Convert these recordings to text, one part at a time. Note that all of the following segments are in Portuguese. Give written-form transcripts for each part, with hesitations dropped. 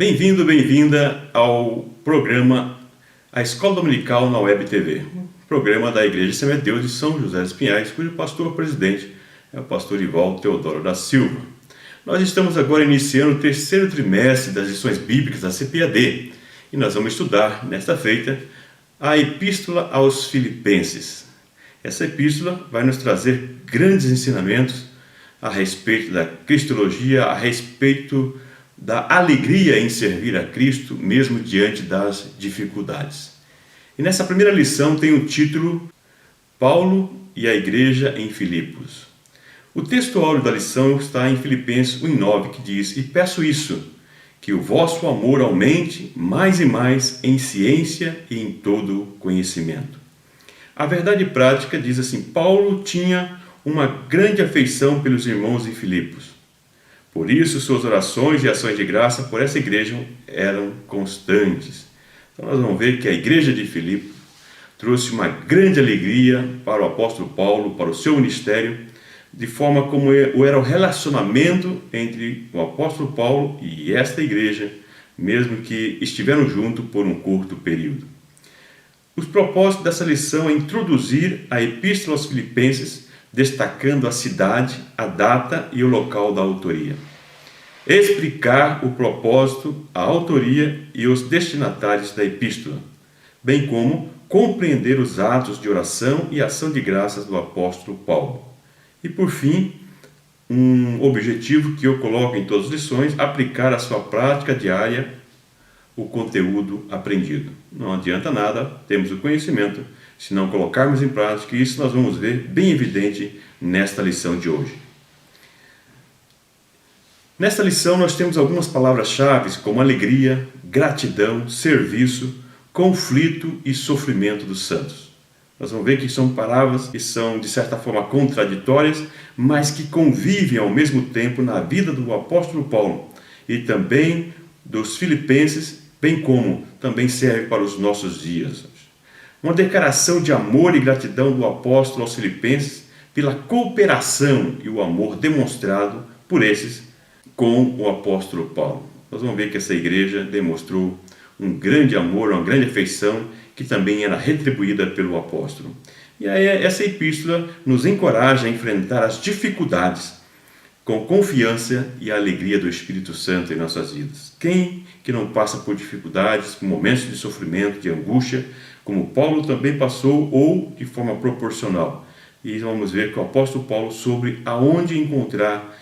Bem-vindo, bem-vinda ao programa A Escola Dominical na Web TV, programa da Igreja Semente de Deus de São José dos Pinhais, cujo pastor-presidente é o pastor Ivaldo Teodoro da Silva. Nós estamos agora iniciando o terceiro trimestre das lições bíblicas da CPAD e nós vamos estudar, nesta feita, a Epístola aos Filipenses. Essa epístola vai nos trazer grandes ensinamentos a respeito da cristologia, a respeito da alegria em servir a Cristo, mesmo diante das dificuldades. E nessa primeira lição tem o título Paulo e a Igreja em Filipos. O texto áureo da lição está em Filipenses 1:9, que diz: E peço isso, que o vosso amor aumente mais e mais em ciência e em todo conhecimento. A verdade prática diz assim: Paulo tinha uma grande afeição pelos irmãos em Filipos. Por isso, suas orações e ações de graça por essa igreja eram constantes. Então, nós vamos ver que a igreja de Filipos trouxe uma grande alegria para o apóstolo Paulo, para o seu ministério, de forma como era o relacionamento entre o apóstolo Paulo e esta igreja, mesmo que estiveram juntos por um curto período. Os propósitos dessa lição é introduzir a Epístola aos Filipenses, destacando a cidade, a data e o local da autoria. Explicar o propósito, a autoria e os destinatários da epístola, bem como compreender os atos de oração e ação de graças do apóstolo Paulo. E por fim, um objetivo que eu coloco em todas as lições: aplicar à sua prática diária o conteúdo aprendido. Não adianta nada termos o conhecimento se não colocarmos em prática, e isso nós vamos ver bem evidente nesta lição de hoje. Nesta lição nós temos algumas palavras-chave como alegria, gratidão, serviço, conflito e sofrimento dos santos. Nós vamos ver que são palavras que são de certa forma contraditórias, mas que convivem ao mesmo tempo na vida do apóstolo Paulo e também dos filipenses, bem como também serve para os nossos dias. Uma declaração de amor e gratidão do apóstolo aos filipenses pela cooperação e o amor demonstrado por esses com o apóstolo Paulo. Nós vamos ver que essa igreja demonstrou um grande amor, uma grande afeição, que também era retribuída pelo apóstolo. E aí essa epístola nos encoraja a enfrentar as dificuldades com confiança e a alegria do Espírito Santo em nossas vidas. Quem que não passa por dificuldades, por momentos de sofrimento, de angústia, como Paulo também passou, ou de forma proporcional? E vamos ver que o apóstolo Paulo sobre aonde encontrar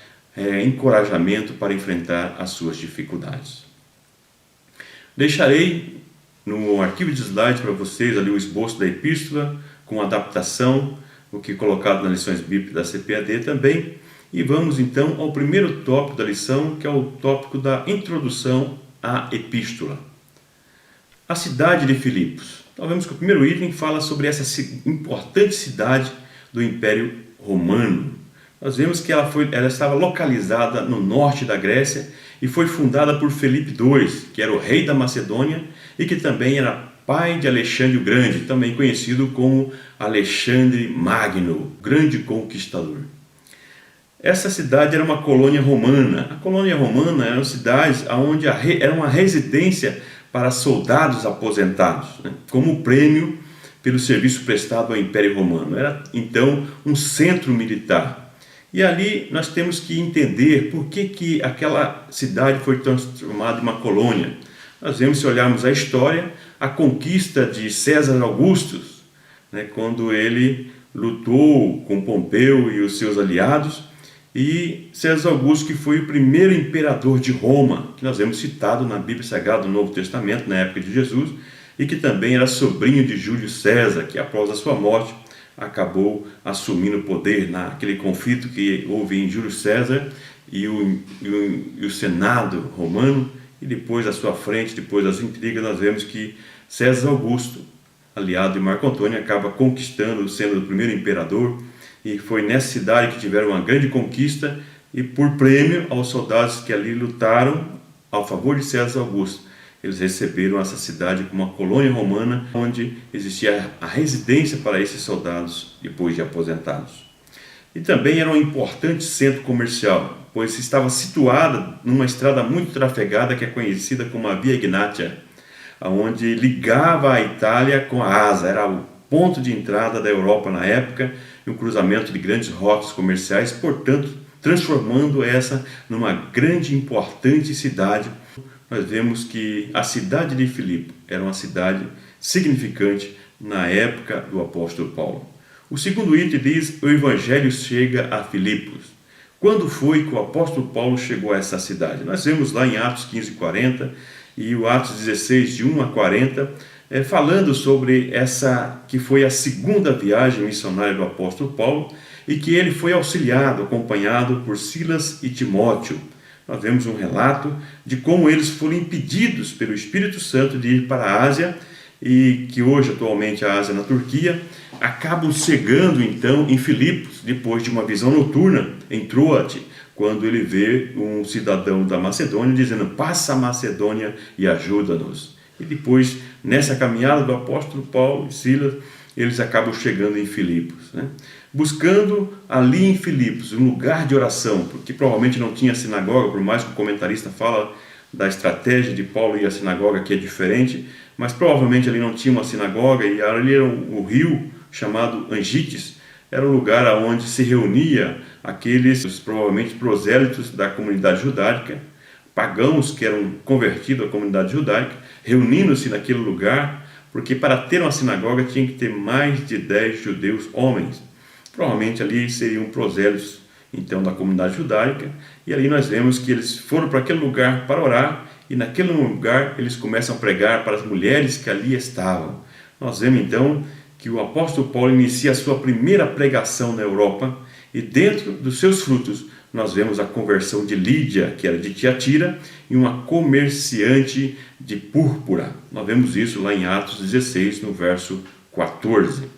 encorajamento para enfrentar as suas dificuldades. Deixarei no arquivo de slide para vocês ali o esboço da epístola, com adaptação, o que é colocado nas lições bíblicas da CPAD também. E vamos então ao primeiro tópico da lição, que é o tópico da introdução à epístola. A cidade de Filipos. Então vemos que o primeiro item fala sobre essa importante cidade do Império Romano. Nós vemos que ela estava localizada no norte da Grécia e foi fundada por Filipe II, que era o rei da Macedônia e que também era pai de Alexandre o Grande, também conhecido como Alexandre Magno, grande conquistador. Essa cidade era uma colônia romana. A colônia romana era uma cidade onde era uma residência para soldados aposentados, como prêmio pelo serviço prestado ao Império Romano. Era então um centro militar. E ali nós temos que entender por que aquela cidade foi transformada em uma colônia. Nós vemos, se olharmos a história, a conquista de César Augusto, quando ele lutou com Pompeu e os seus aliados, e César Augusto, que foi o primeiro imperador de Roma, que nós vemos citado na Bíblia Sagrada do Novo Testamento, na época de Jesus, e que também era sobrinho de Júlio César, que após a sua morte acabou assumindo o poder naquele conflito que houve em Júlio César e o Senado romano, e depois à sua frente, depois das intrigas, nós vemos que César Augusto, aliado de Marco Antônio, acaba conquistando, sendo o primeiro imperador, e foi nessa cidade que tiveram uma grande conquista, e por prêmio aos soldados que ali lutaram a favor de César Augusto, eles receberam essa cidade como uma colônia romana, onde existia a residência para esses soldados depois de aposentados. E também era um importante centro comercial, pois estava situada numa estrada muito trafegada que é conhecida como a Via Egnatia, onde ligava a Itália com a Ásia. Era o ponto de entrada da Europa na época, e um cruzamento de grandes rotas comerciais, portanto, transformando essa numa grande e importante cidade. Nós vemos que a cidade de Filipe era uma cidade significante na época do apóstolo Paulo. O segundo item diz: o evangelho chega a Filipos. Quando foi que o apóstolo Paulo chegou a essa cidade? Nós vemos lá em Atos 15:40 e o Atos 16, de 1 a 40, falando sobre essa que foi a segunda viagem missionária do apóstolo Paulo, e que ele foi auxiliado, acompanhado por Silas e Timóteo. Nós vemos um relato de como eles foram impedidos pelo Espírito Santo de ir para a Ásia, e que hoje, atualmente, a Ásia na Turquia, acabam chegando então em Filipos, depois de uma visão noturna em Troade, quando ele vê um cidadão da Macedônia dizendo: passa a Macedônia e ajuda-nos. E depois, nessa caminhada do apóstolo Paulo e Silas, eles acabam chegando em Filipos, buscando ali em Filipos um lugar de oração, porque provavelmente não tinha sinagoga, por mais que o comentarista fala da estratégia de Paulo ir à sinagoga, que é diferente, mas provavelmente ali não tinha uma sinagoga, e ali era o rio chamado Angites, era o lugar onde se reunia aqueles, provavelmente, prosélitos da comunidade judaica, pagãos que eram convertidos à comunidade judaica, reunindo-se naquele lugar, porque para ter uma sinagoga tinha que ter mais de 10 judeus homens. Provavelmente ali seriam prosélitos, então, da comunidade judaica, e ali nós vemos que eles foram para aquele lugar para orar, e naquele lugar eles começam a pregar para as mulheres que ali estavam. Nós vemos então que o apóstolo Paulo inicia a sua primeira pregação na Europa, e dentro dos seus frutos nós vemos a conversão de Lídia, que era de Tiatira, e uma comerciante de púrpura. Nós vemos isso lá em Atos 16, no verso 14.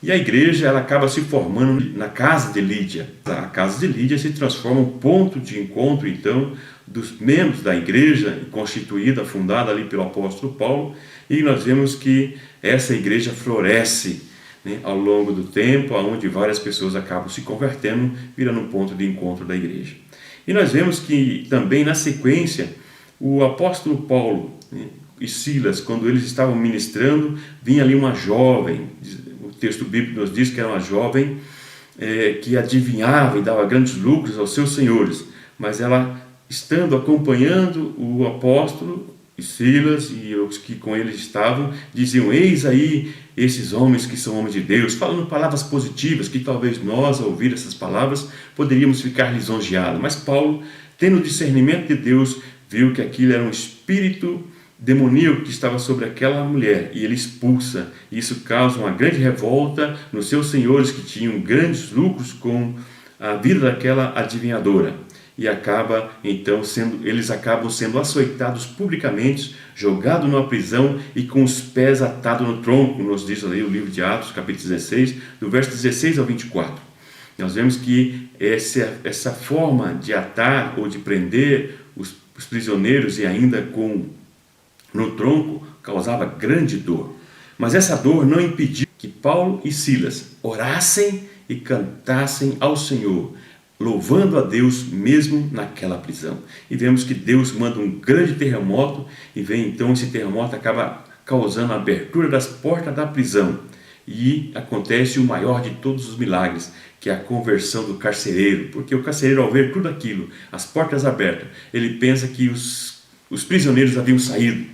E a igreja, ela acaba se formando na casa de Lídia. A casa de Lídia se transforma um ponto de encontro, então, dos membros da igreja, constituída, fundada ali pelo apóstolo Paulo, e nós vemos que essa igreja floresce, ao longo do tempo, onde várias pessoas acabam se convertendo, virando um ponto de encontro da igreja. E nós vemos que também, na sequência, o apóstolo Paulo e Silas, quando eles estavam ministrando, vinha ali uma jovem. O texto bíblico nos diz que era uma jovem que adivinhava e dava grandes lucros aos seus senhores, mas ela, estando acompanhando o apóstolo e Silas e os que com eles estavam, diziam: eis aí esses homens que são homens de Deus, falando palavras positivas, que talvez nós, ao ouvir essas palavras, poderíamos ficar lisonjeados. Mas Paulo, tendo o discernimento de Deus, viu que aquilo era um espírito demoníaco que estava sobre aquela mulher, e ele expulsa. Isso causa uma grande revolta nos seus senhores, que tinham grandes lucros com a vida daquela adivinhadora, e eles acabam sendo açoitados publicamente, jogados numa prisão e com os pés atados no tronco, nos diz ali o livro de Atos, capítulo 16, do verso 16 ao 24. Nós vemos que essa forma de atar ou de prender os prisioneiros, e ainda no tronco, causava grande dor. Mas essa dor não impediu que Paulo e Silas orassem e cantassem ao Senhor, louvando a Deus mesmo naquela prisão. E vemos que Deus manda um grande terremoto, e vem então esse terremoto, acaba causando a abertura das portas da prisão, e acontece o maior de todos os milagres, que é a conversão do carcereiro. Porque o carcereiro, ao ver tudo aquilo, as portas abertas, ele pensa que os prisioneiros haviam saído,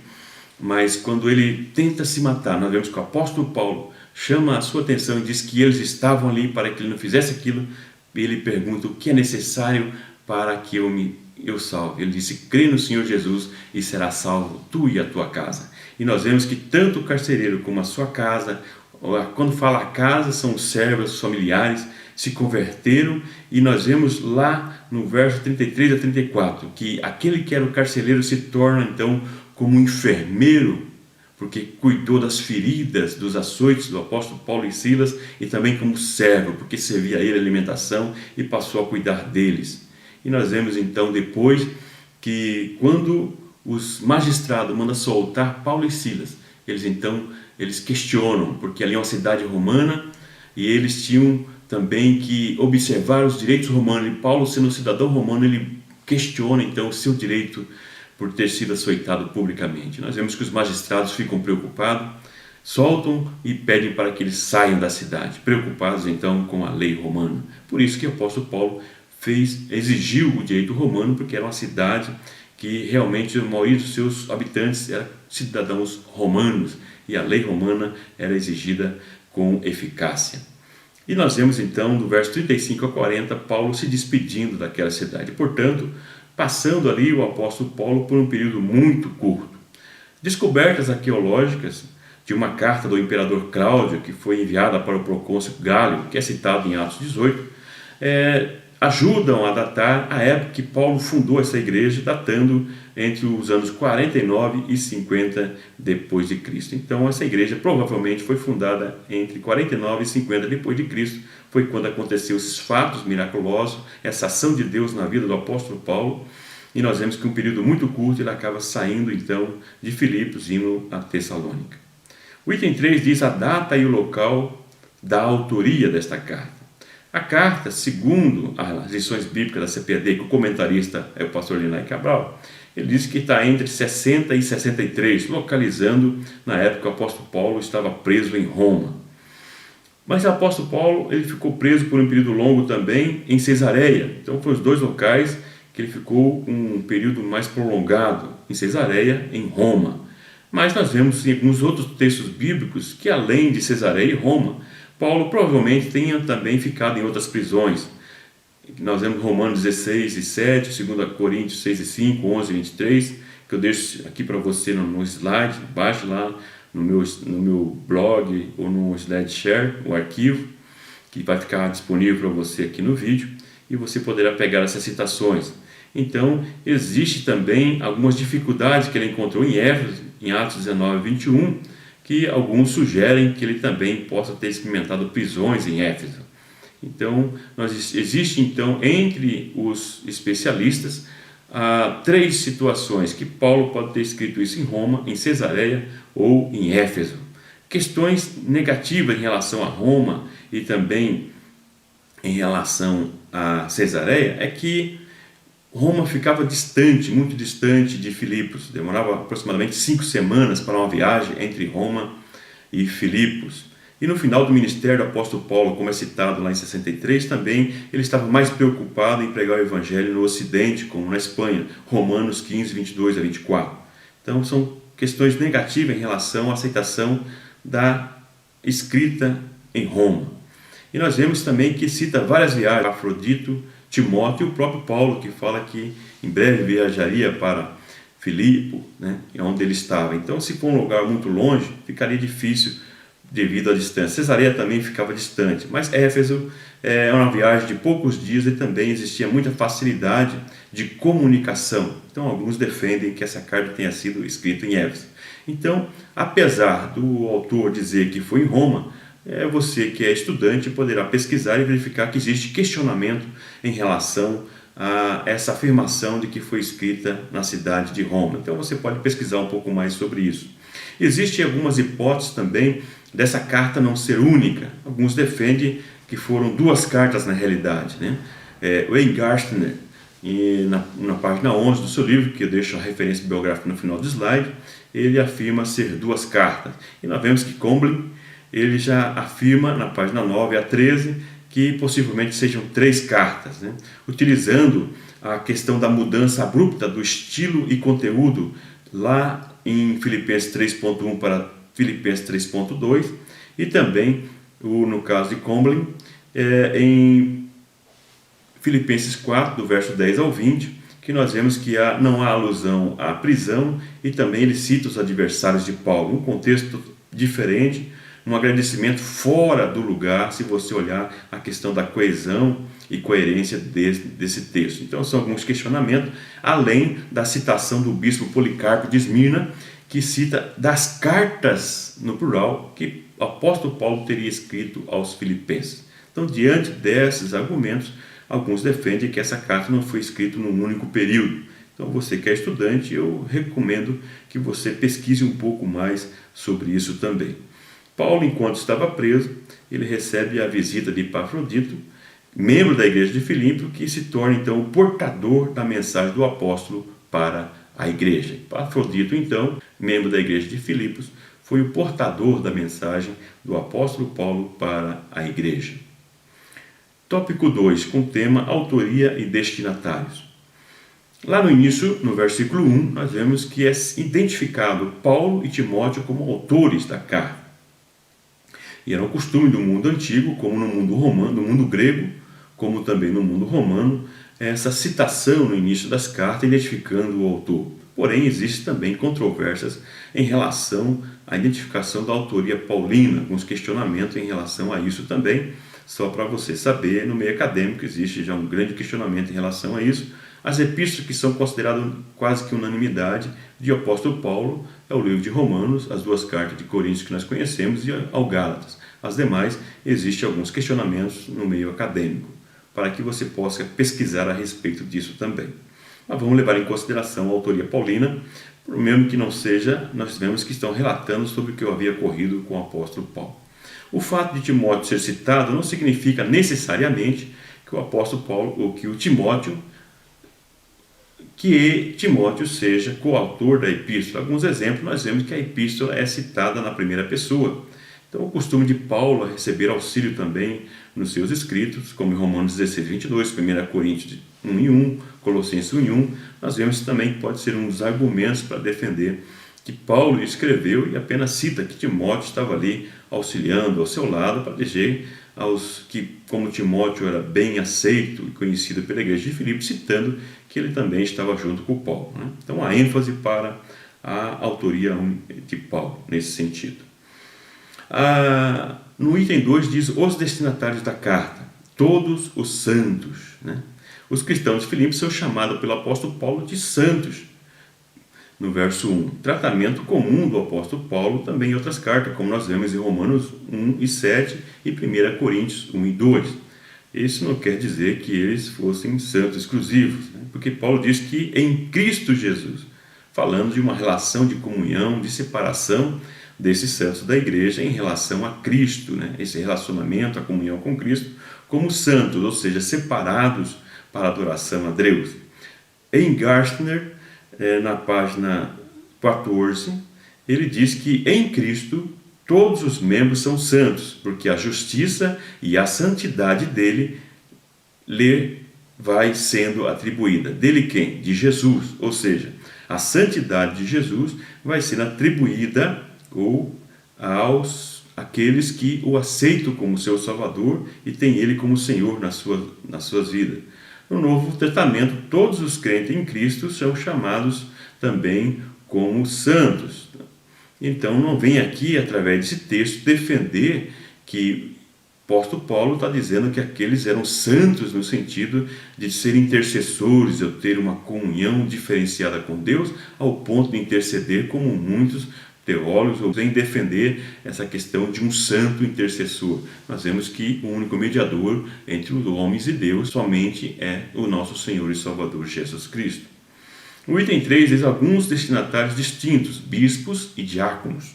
mas quando ele tenta se matar, nós vemos que o apóstolo Paulo chama a sua atenção e diz que eles estavam ali para que ele não fizesse aquilo. Ele pergunta: o que é necessário para que eu salve? Ele disse: crê no Senhor Jesus e será salvo tu e a tua casa. E nós vemos que tanto o carcereiro como a sua casa, quando fala a casa, são os servos, os familiares, se converteram. E nós vemos lá no verso 33 a 34, que aquele que era o carcereiro se torna então como um enfermeiro, porque cuidou das feridas, dos açoites do apóstolo Paulo e Silas, e também como servo, porque servia a ele a alimentação e passou a cuidar deles. E nós vemos então depois que, quando os magistrados mandam soltar Paulo e Silas, eles questionam, porque ali é uma cidade romana, e eles tinham também que observar os direitos romanos. E Paulo, sendo cidadão romano, ele questiona então o seu direito por ter sido açoitado publicamente. Nós vemos que os magistrados ficam preocupados, soltam e pedem para que eles saiam da cidade, preocupados então com a lei romana. Por isso que o apóstolo Paulo exigiu o direito romano, porque era uma cidade que realmente a maioria dos seus habitantes eram cidadãos romanos e a lei romana era exigida com eficácia. E nós vemos então, do verso 35 a 40, Paulo se despedindo daquela cidade. Portanto, passando ali o apóstolo Paulo por um período muito curto. Descobertas arqueológicas de uma carta do imperador Cláudio, que foi enviada para o procônsul Gálio, que é citado em Atos 18, ajudam a datar a época que Paulo fundou essa igreja, datando entre os anos 49 e 50 depois de Cristo. Então essa igreja provavelmente foi fundada entre 49 e 50 depois de Cristo. Foi quando aconteceu esses fatos miraculosos, essa ação de Deus na vida do apóstolo Paulo. E nós vemos que um período muito curto ele acaba saindo então de Filipos indo a Tessalônica. O item 3 diz a data e o local da autoria desta carta. A carta, segundo as lições bíblicas da CPAD, que o comentarista é o pastor Linay Cabral, ele diz que está entre 60 e 63, localizando na época que o apóstolo Paulo estava preso em Roma. Mas o apóstolo Paulo ele ficou preso por um período longo também em Cesareia. Então foram os dois locais que ele ficou um período mais prolongado, em Cesareia e em Roma. Mas nós vemos em alguns outros textos bíblicos que além de Cesareia e Roma, Paulo provavelmente tenha também ficado em outras prisões. Nós vemos Romanos 16 e 7, 2 Coríntios 6 e 5, 11 e 23, que eu deixo aqui para você no slide, baixe lá no meu blog ou no SlideShare, o arquivo, que vai ficar disponível para você aqui no vídeo, e você poderá pegar essas citações. Então, existe também algumas dificuldades que ele encontrou em Éfeso, em Atos 19 e 21, que alguns sugerem que ele também possa ter experimentado prisões em Éfeso. Então, existe então entre os especialistas três situações que Paulo pode ter escrito isso em Roma, em Cesareia ou em Éfeso. Questões negativas em relação a Roma e também em relação a Cesareia é que Roma ficava distante, muito distante de Filipos. Demorava aproximadamente 5 semanas para uma viagem entre Roma e Filipos. E no final do ministério do apóstolo Paulo, como é citado lá em 63, também ele estava mais preocupado em pregar o evangelho no ocidente, como na Espanha, Romanos 15, 22 a 24. Então são questões negativas em relação à aceitação da escrita em Roma. E nós vemos também que cita várias viagens, Afrodito, Timóteo e o próprio Paulo, que fala que em breve viajaria para Filipe, onde ele estava. Então, se for um lugar muito longe, ficaria difícil devido à distância. Cesareia também ficava distante, mas Éfeso é uma viagem de poucos dias e também existia muita facilidade de comunicação. Então, alguns defendem que essa carta tenha sido escrita em Éfeso. Então, apesar do autor dizer que foi em Roma, você que é estudante poderá pesquisar e verificar que existe questionamento em relação a essa afirmação de que foi escrita na cidade de Roma. Então você pode pesquisar um pouco mais sobre isso. Existem algumas hipóteses também dessa carta não ser única. Alguns defendem que foram 2 cartas na realidade. O Eingartner, na página 11 do seu livro, que eu deixo a referência biográfica no final do slide, ele afirma ser 2 cartas. E nós vemos que Comblin ele já afirma na página 9 a 13 que possivelmente sejam 3 cartas, utilizando a questão da mudança abrupta do estilo e conteúdo lá em Filipenses 3.1 para Filipenses 3.2 e também, no caso de Comblin, em Filipenses 4, do verso 10 ao 20, que nós vemos que não há alusão à prisão e também ele cita os adversários de Paulo, um contexto diferente, um agradecimento fora do lugar, se você olhar a questão da coesão e coerência desse texto. Então são alguns questionamentos, além da citação do bispo Policarpo de Esmirna, que cita das cartas, no plural, que o apóstolo Paulo teria escrito aos filipenses. Então, diante desses argumentos, alguns defendem que essa carta não foi escrita num único período. Então, você que é estudante, eu recomendo que você pesquise um pouco mais sobre isso também. Paulo, enquanto estava preso, ele recebe a visita de Epafrodito, membro da igreja de Filipe, que se torna então o portador da mensagem do apóstolo para a igreja. Epafrodito, então, membro da igreja de Filipos, foi o portador da mensagem do apóstolo Paulo para a igreja. Tópico 2, com o tema autoria e destinatários. Lá no início, no versículo 1, nós vemos que é identificado Paulo e Timóteo como autores da carta. E era um costume do mundo antigo, como no mundo romano, no mundo grego, como também no mundo romano, essa citação no início das cartas identificando o autor. Porém, existem também controvérsias em relação à identificação da autoria paulina, alguns questionamentos em relação a isso também. Só para você saber, no meio acadêmico existe já um grande questionamento em relação a isso. As epístolas que são consideradas quase que unanimidade de apóstolo Paulo é o livro de Romanos, as 2 cartas de Coríntios que nós conhecemos e ao Gálatas. As demais, existem alguns questionamentos no meio acadêmico, para que você possa pesquisar a respeito disso também. Mas vamos levar em consideração a autoria paulina, por mesmo que não seja, nós vemos que estão relatando sobre o que havia ocorrido com o apóstolo Paulo. O fato de Timóteo ser citado não significa necessariamente que o apóstolo Paulo, ou que Timóteo seja coautor da epístola. Alguns exemplos, nós vemos que a epístola é citada na primeira pessoa. Então, o costume de Paulo é receber auxílio também nos seus escritos, como em Romanos 16, 22, 1 Coríntios 1 e 1, Colossenses 1 e 1, nós vemos também que pode ser um dos argumentos para defender que Paulo escreveu e apenas cita que Timóteo estava ali auxiliando ao seu lado para dizer aos que, como Timóteo era bem aceito e conhecido pela igreja de Filipe, citando que ele também estava junto com Paulo, né? Então, há ênfase para a autoria de Paulo nesse sentido. No item 2 diz os destinatários da carta, todos os santos, né? Os cristãos de Filipe são chamados pelo apóstolo Paulo de santos. No verso 1, tratamento comum do apóstolo Paulo também em outras cartas, como nós vemos em Romanos 1 e 7 e 1 Coríntios 1 e 2. Isso não quer dizer que eles fossem santos exclusivos, né? Porque Paulo diz que em Cristo Jesus, falando de uma relação de comunhão, de separação desses santos da igreja em relação a Cristo, né? Esse relacionamento, a comunhão com Cristo, como santos, ou seja, separados para a adoração a Deus. Em Gartner, na página 14, ele diz que em Cristo todos os membros são santos, porque a justiça e a santidade dele lhe vai sendo atribuída. Dele quem? De Jesus. Ou seja, a santidade de Jesus vai sendo atribuída aos aqueles que o aceitam como seu Salvador e têm ele como Senhor nas suas vidas. No Novo Testamento, todos os crentes em Cristo são chamados também como santos. Então, não vem aqui, através desse texto, defender que o apóstolo Paulo está dizendo que aqueles eram santos no sentido de ser intercessores, de ter uma comunhão diferenciada com Deus, ao ponto de interceder, como muitos teólogos vêm defender essa questão de um santo intercessor. Nós vemos que o único mediador entre os homens e Deus somente é o nosso Senhor e Salvador Jesus Cristo. No item 3 diz alguns destinatários distintos, bispos e diáconos.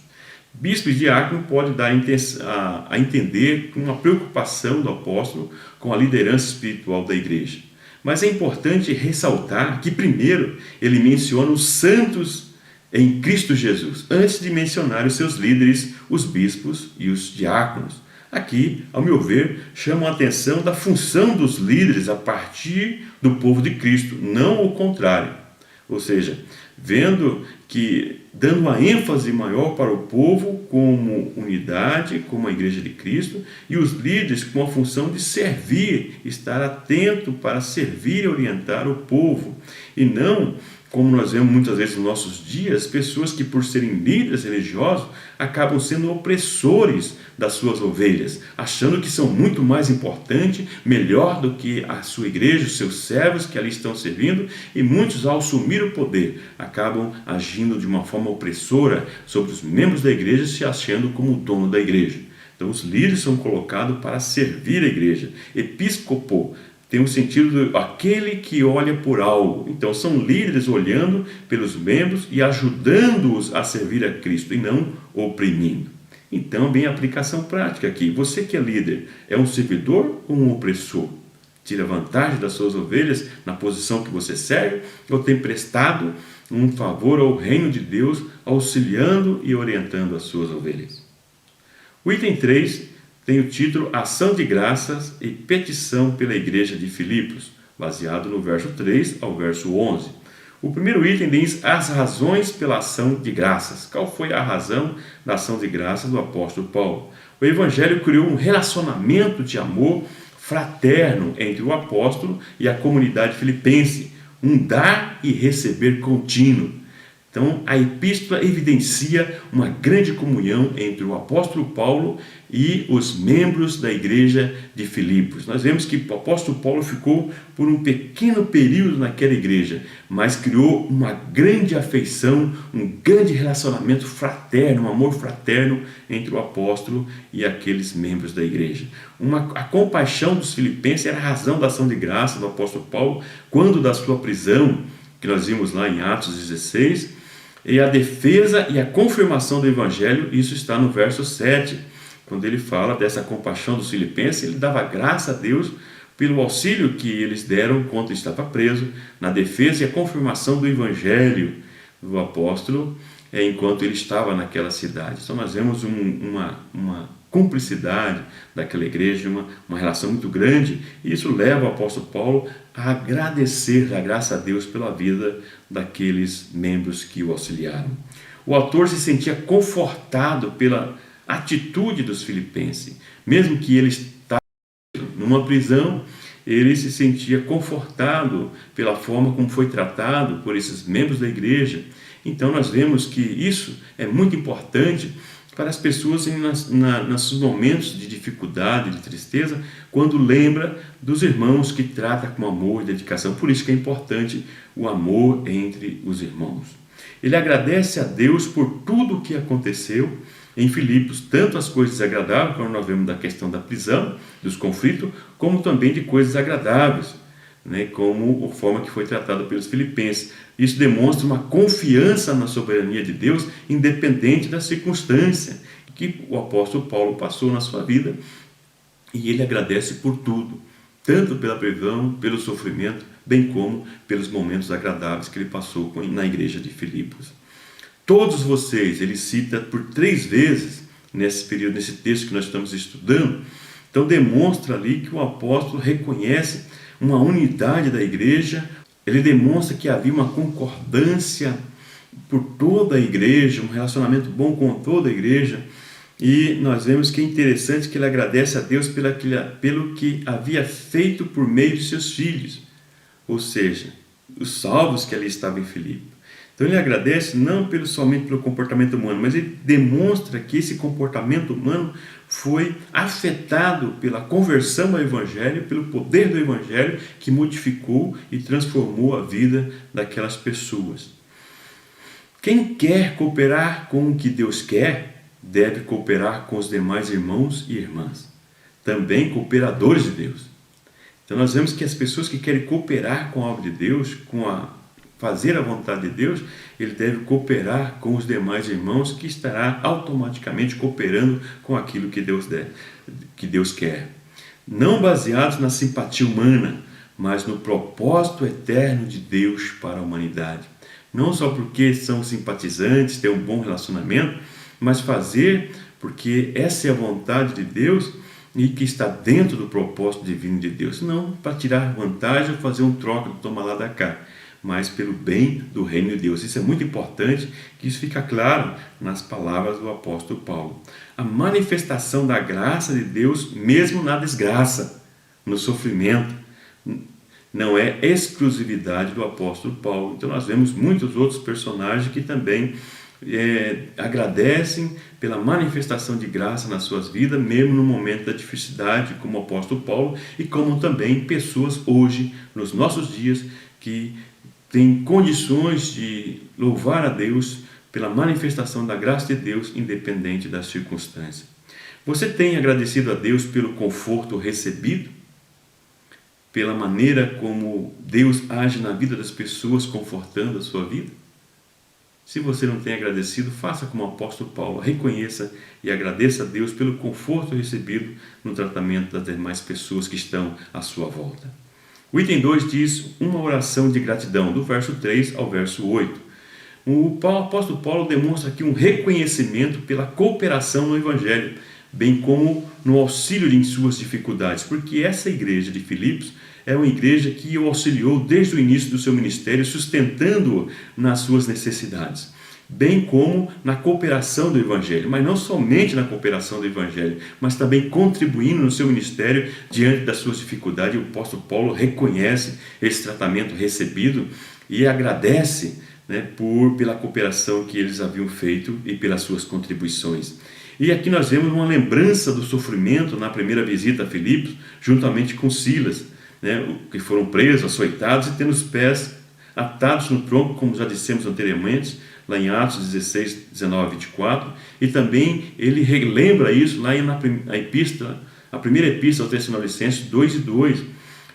Bispo e diácono pode dar a entender uma preocupação do apóstolo com a liderança espiritual da igreja. Mas é importante ressaltar que primeiro ele menciona os santos em Cristo Jesus, antes de mencionar os seus líderes, os bispos e os diáconos. Aqui, ao meu ver, chama a atenção da função dos líderes a partir do povo de Cristo, não o contrário. Ou seja, dando uma ênfase maior para o povo como unidade, como a igreja de Cristo, e os líderes com a função de servir, estar atento para servir e orientar o povo, e não, como nós vemos muitas vezes nos nossos dias, pessoas que por serem líderes religiosos acabam sendo opressores das suas ovelhas, achando que são muito mais importantes, melhor do que a sua igreja, os seus servos que ali estão servindo, e muitos, ao assumir o poder, acabam agindo de uma forma opressora sobre os membros da igreja, se achando como dono da igreja. Então, os líderes são colocados para servir a igreja. Episcopo tem o sentido de aquele que olha por algo. Então, são líderes olhando pelos membros e ajudando-os a servir a Cristo, e não oprimindo. Então, vem a aplicação prática aqui. Você que é líder, é um servidor ou um opressor? Tira vantagem das suas ovelhas na posição que você serve, ou tem prestado um favor ao reino de Deus, auxiliando e orientando as suas ovelhas? O item 3 tem o título Ação de Graças e Petição pela Igreja de Filipos, baseado no verso 3 ao verso 11. O primeiro item diz as razões pela ação de graças. Qual foi a razão da ação de graças do apóstolo Paulo? O Evangelho criou um relacionamento de amor fraterno entre o apóstolo e a comunidade filipense, um dar e receber contínuo. Então, a epístola evidencia uma grande comunhão entre o apóstolo Paulo e os membros da igreja de Filipos. Nós vemos que o apóstolo Paulo ficou por um pequeno período naquela igreja, mas criou uma grande afeição, um grande relacionamento fraterno, um amor fraterno entre o apóstolo e aqueles membros da igreja. A compaixão dos filipenses era a razão da ação de graça do apóstolo Paulo, quando da sua prisão, que nós vimos lá em Atos 16, e a defesa e a confirmação do Evangelho, isso está no verso 7, quando ele fala dessa compaixão dos filipenses. Ele dava graça a Deus pelo auxílio que eles deram enquanto estava preso, na defesa e a confirmação do Evangelho do apóstolo, enquanto ele estava naquela cidade. Então nós vemos uma cumplicidade daquela igreja, uma relação muito grande, e isso leva o apóstolo Paulo a agradecer a graça a Deus pela vida daqueles membros que o auxiliaram. O autor se sentia confortado pela atitude dos filipenses, mesmo que ele estava numa prisão, ele se sentia confortado pela forma como foi tratado por esses membros da igreja. Então nós vemos que isso é muito importante para as pessoas nos momentos de dificuldade, de tristeza, quando lembra dos irmãos que trata com amor e dedicação. Por isso que é importante o amor entre os irmãos. Ele agradece a Deus por tudo o que aconteceu em Filipos, tanto as coisas agradáveis, como nós vemos da questão da prisão, dos conflitos, como também de coisas agradáveis, como a forma que foi tratada pelos filipenses. Isso demonstra uma confiança na soberania de Deus, independente da circunstância que o apóstolo Paulo passou na sua vida, e ele agradece por tudo, tanto pela prisão, pelo sofrimento, bem como pelos momentos agradáveis que ele passou na igreja de Filipos. Todos vocês, ele cita por 3 vezes nesse período, nesse texto que nós estamos estudando. Então demonstra ali que o apóstolo reconhece uma unidade da igreja, ele demonstra que havia uma concordância por toda a igreja, um relacionamento bom com toda a igreja, e nós vemos que é interessante que ele agradece a Deus pelo que havia feito por meio de seus filhos, ou seja, os salvos que ali estavam em Filipe. Então ele agradece não somente pelo comportamento humano, mas ele demonstra que esse comportamento humano foi afetado pela conversão ao Evangelho, pelo poder do Evangelho que modificou e transformou a vida daquelas pessoas. Quem quer cooperar com o que Deus quer, deve cooperar com os demais irmãos e irmãs, também cooperadores de Deus. Então nós vemos que as pessoas que querem cooperar com a obra de Deus, fazer a vontade de Deus, ele deve cooperar com os demais irmãos, que estará automaticamente cooperando com aquilo que Deus quer. Não baseados na simpatia humana, mas no propósito eterno de Deus para a humanidade. Não só porque são simpatizantes, têm um bom relacionamento, mas fazer porque essa é a vontade de Deus e que está dentro do propósito divino de Deus. Não para tirar vantagem ou fazer um troca do toma lá da cá, mas pelo bem do reino de Deus. Isso é muito importante, que isso fica claro nas palavras do apóstolo Paulo. A manifestação da graça de Deus, mesmo na desgraça, no sofrimento, não é exclusividade do apóstolo Paulo. Então nós vemos muitos outros personagens que também agradecem pela manifestação de graça nas suas vidas, mesmo no momento da dificuldade, como o apóstolo Paulo, e como também pessoas hoje, nos nossos dias, que tem condições de louvar a Deus pela manifestação da graça de Deus, independente das circunstâncias. Você tem agradecido a Deus pelo conforto recebido? Pela maneira como Deus age na vida das pessoas, confortando a sua vida? Se você não tem agradecido, faça como o apóstolo Paulo, reconheça e agradeça a Deus pelo conforto recebido no tratamento das demais pessoas que estão à sua volta. O item 2 diz uma oração de gratidão, do verso 3 ao verso 8. O apóstolo Paulo demonstra aqui um reconhecimento pela cooperação no Evangelho, bem como no auxílio em suas dificuldades, porque essa igreja de Filipos é uma igreja que o auxiliou desde o início do seu ministério, sustentando-o nas suas necessidades, bem como na cooperação do Evangelho, mas não somente na cooperação do Evangelho, mas também contribuindo no seu ministério diante das suas dificuldades. O apóstolo Paulo reconhece esse tratamento recebido e agradece, pela cooperação que eles haviam feito e pelas suas contribuições. E aqui nós vemos uma lembrança do sofrimento na primeira visita a Filipos, juntamente com Silas, que foram presos, açoitados e tendo os pés atados no tronco, como já dissemos anteriormente, lá em Atos 16, 19 e 24, e também ele relembra isso lá na primeira epístola aos Tessalonicenses 2 e 2.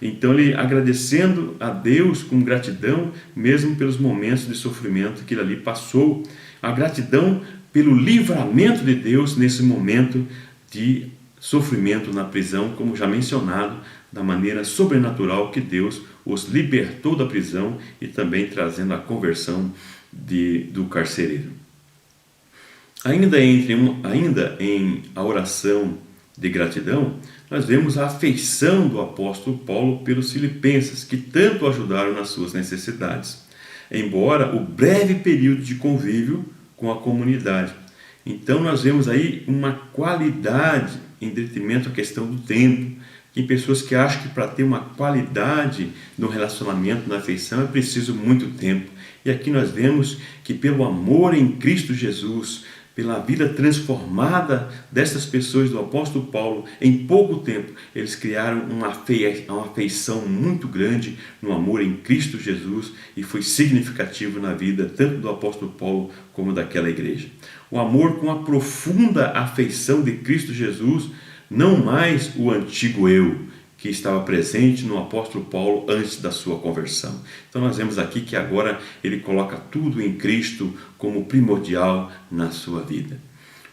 Então ele agradecendo a Deus com gratidão, mesmo pelos momentos de sofrimento que ele ali passou, a gratidão pelo livramento de Deus nesse momento de sofrimento na prisão, como já mencionado, da maneira sobrenatural que Deus os libertou da prisão e também trazendo a conversão do carcereiro. Ainda em a oração de gratidão, nós vemos a afeição do apóstolo Paulo pelos filipenses, que tanto o ajudaram nas suas necessidades, embora o breve período de convívio com a comunidade. Então nós vemos aí uma qualidade em detrimento à questão do tempo. Tem pessoas que acham que para ter uma qualidade no relacionamento, na afeição, é preciso muito tempo. E aqui nós vemos que pelo amor em Cristo Jesus, pela vida transformada dessas pessoas do apóstolo Paulo, em pouco tempo, eles criaram uma afeição muito grande no amor em Cristo Jesus e foi significativo na vida tanto do apóstolo Paulo como daquela igreja. O amor com a profunda afeição de Cristo Jesus, não mais o antigo eu, que estava presente no apóstolo Paulo antes da sua conversão. Então nós vemos aqui que agora ele coloca tudo em Cristo como primordial na sua vida.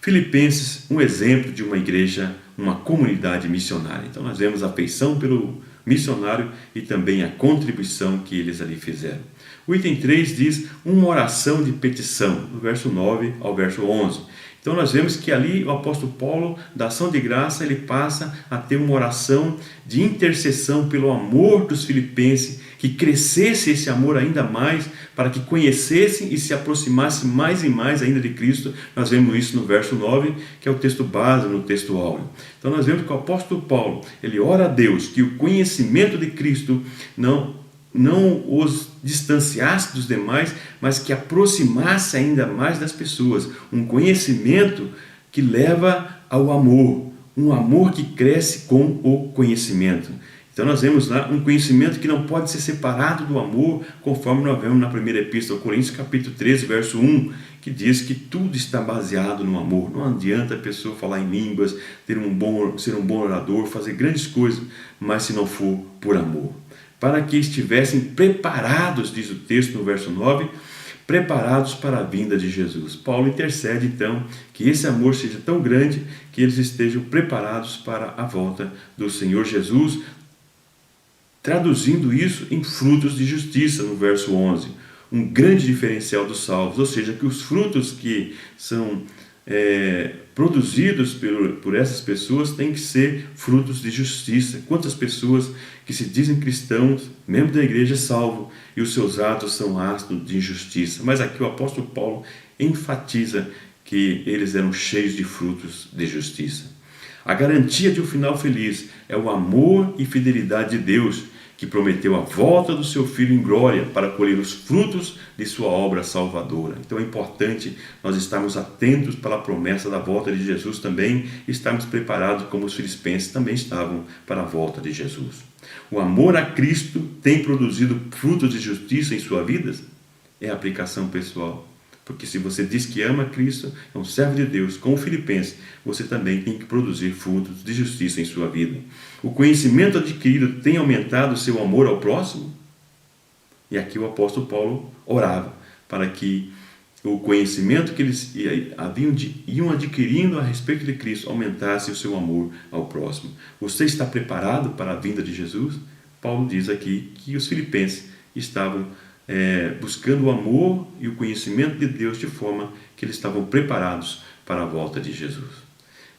Filipenses, um exemplo de uma igreja, uma comunidade missionária. Então nós vemos a afeição pelo missionário e também a contribuição que eles ali fizeram. O item 3 diz uma oração de petição, do verso 9 ao verso 11. Então nós vemos que ali o apóstolo Paulo, da ação de graça, ele passa a ter uma oração de intercessão pelo amor dos filipenses, que crescesse esse amor ainda mais, para que conhecessem e se aproximassem mais e mais ainda de Cristo. Nós vemos isso no verso 9, que é o texto base no texto áureo. Então nós vemos que o apóstolo Paulo, ele ora a Deus que o conhecimento de Cristo não os distanciasse dos demais, mas que aproximasse ainda mais das pessoas. Um conhecimento que leva ao amor, um amor que cresce com o conhecimento. Então nós vemos lá um conhecimento que não pode ser separado do amor, conforme nós vemos na primeira epístola aos Coríntios, capítulo 13, verso 1, que diz que tudo está baseado no amor. Não adianta a pessoa falar em línguas, ser um bom orador, fazer grandes coisas, mas se não for por amor. Para que estivessem preparados, diz o texto no verso 9, preparados para a vinda de Jesus. Paulo intercede então que esse amor seja tão grande que eles estejam preparados para a volta do Senhor Jesus, traduzindo isso em frutos de justiça no verso 11. Um grande diferencial dos salvos, ou seja, que os frutos que são produzidos por essas pessoas têm que ser frutos de justiça. Quantas pessoas que se dizem cristãos, membros da igreja, salvo, e os seus atos são atos de injustiça. Mas aqui o apóstolo Paulo enfatiza que eles eram cheios de frutos de justiça. A garantia de um final feliz é o amor e fidelidade de Deus, que prometeu a volta do seu Filho em glória para colher os frutos de sua obra salvadora. Então é importante nós estarmos atentos para a promessa da volta de Jesus também, e estarmos preparados como os filipenses também estavam para a volta de Jesus. O amor a Cristo tem produzido frutos de justiça em sua vida? É a aplicação pessoal. Porque se você diz que ama Cristo, é um servo de Deus, como Filipenses, você também tem que produzir frutos de justiça em sua vida. O conhecimento adquirido tem aumentado o seu amor ao próximo? E aqui o apóstolo Paulo orava para que o conhecimento que eles iam adquirindo a respeito de Cristo aumentasse o seu amor ao próximo. Você está preparado para a vinda de Jesus? Paulo diz aqui que os filipenses estavam buscando o amor e o conhecimento de Deus de forma que eles estavam preparados para a volta de Jesus.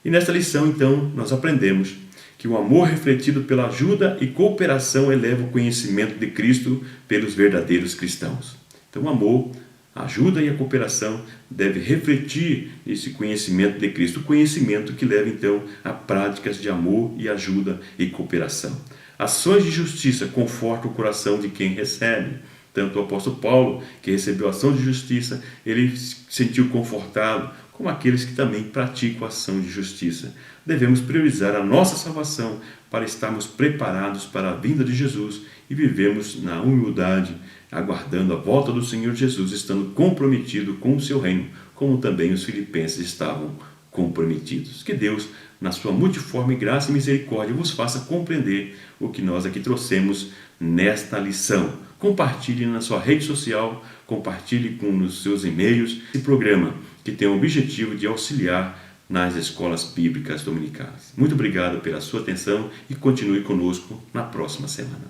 E nesta lição, então, nós aprendemos que o amor refletido pela ajuda e cooperação eleva o conhecimento de Cristo pelos verdadeiros cristãos. Então, o amor, a ajuda e a cooperação deve refletir esse conhecimento de Cristo, o conhecimento que leva, então, a práticas de amor e ajuda e cooperação. Ações de justiça confortam o coração de quem recebe. Tanto o apóstolo Paulo, que recebeu ação de justiça, ele se sentiu confortado, como aqueles que também praticam a ação de justiça. Devemos priorizar a nossa salvação para estarmos preparados para a vinda de Jesus e vivemos na humildade, aguardando a volta do Senhor Jesus, estando comprometido com o seu reino, como também os filipenses estavam comprometidos. Que Deus, na sua multiforme graça e misericórdia, vos faça compreender o que nós aqui trouxemos nesta lição. Compartilhe na sua rede social, compartilhe nos seus e-mails esse programa que tem o objetivo de auxiliar nas escolas bíblicas dominicais. Muito obrigado pela sua atenção e continue conosco na próxima semana.